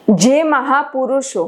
જે મહાપુરુષો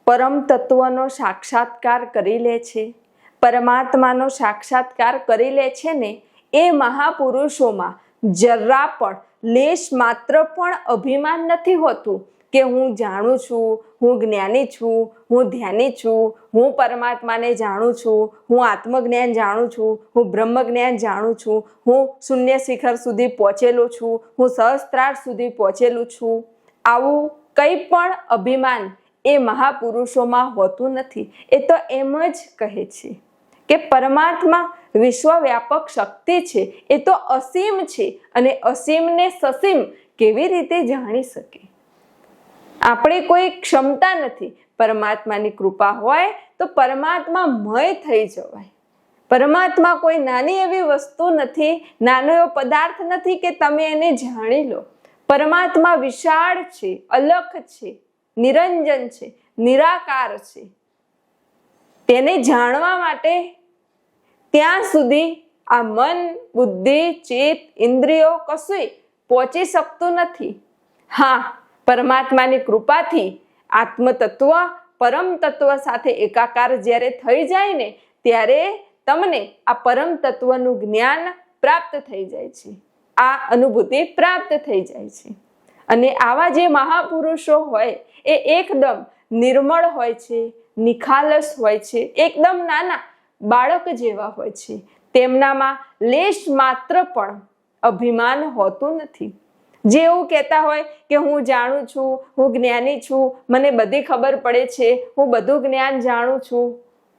પરમ તત્વનો સાક્ષાત્કાર કરી લે છે, પરમાત્માનો સાક્ષાત્કાર કરી લે છે ને, એ મહાપુરુષોમાં જરા પણ લેશ માત્ર પણ અભિમાન નથી હોતું કે હું જાણું છું, હું જ્ઞાની છું, હું ધ્યાની છું, હું પરમાત્માને જાણું છું, હું આત્મજ્ઞાન જાણું છું, હું બ્રહ્મજ્ઞાન જાણું છું, હું શૂન્ય શિખર સુધી પહોંચેલો છું, હું સહસ્ત્રાર સુધી પહોંચેલું છું. આવું કંઈ પણ અભિમાન એ મહાપુરુષોમાં હોતું નથી. એ તો એમ જ કહે છે કે પરમાત્મા વિશ્વવ્યાપક શક્તિ છે, એ તો અસીમ છે, અને અસીમને સસીમ કેવી રીતે જાણી શકે? આપણે કોઈ ક્ષમતા નથી. પરમાત્માની કૃપા હોય તો પરમાત્મા મય થઈ જવાય. પરમાત્મા કોઈ નાની એવી વસ્તુ નથી, નાનો એવો પદાર્થ નથી કે તમે એને જાણી લો. પરમાત્મા વિશાળ છે, અલખ છે, નિરંજન છે, નિરાકાર છે. તેને જાણવા માટે ત્યાં સુધી આ મન, બુદ્ધિ, ચિત્ત, ઇન્દ્રિયો કશું પહોંચી શકતું નથી. હા, પરમાત્માની કૃપાથી આત્મતત્વ, પરમ તત્વ સાથે એકાકાર જ્યારે થઈ જાય ને, ત્યારે તમને આ પરમ તત્વનું જ્ઞાન પ્રાપ્ત થઈ જાય છે, આ અનુભૂતિ પ્રાપ્ત થઈ જાય છે. અને આવા જે મહાપુરુષો હોય એ એકદમ નિર્મળ હોય છે, નિખાલસ હોય છે, એકદમ નાના બાળક જેવા હોય છે. તેમનામાં લેશ માત્ર પણ અભિમાન હોતું નથી. જે એવું કહેતા હોય કે હું જાણું છું, હું જ્ઞાની છું, મને બધી ખબર પડે છે, હું બધું જ્ઞાન જાણું છું,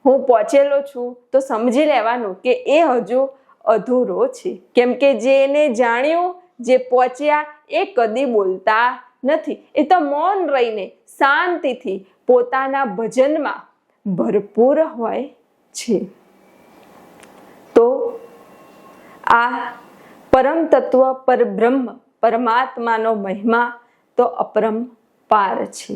હું પહોંચેલો છું, તો સમજી લેવાનું કે એ હજુ અધૂરો છે. કેમ કે જેને જાણ્યું, જે પહોંચ્યા, એ કદી બોલતા નથી. એ તો મૌન રહીને શાંતિથી પોતાના ભજનમાં ભરપૂર હોય છે. તો આ પરમ તત્વ, પરબ્રહ્મ, પરમાત્માનો મહિમા તો અપરંપાર છે.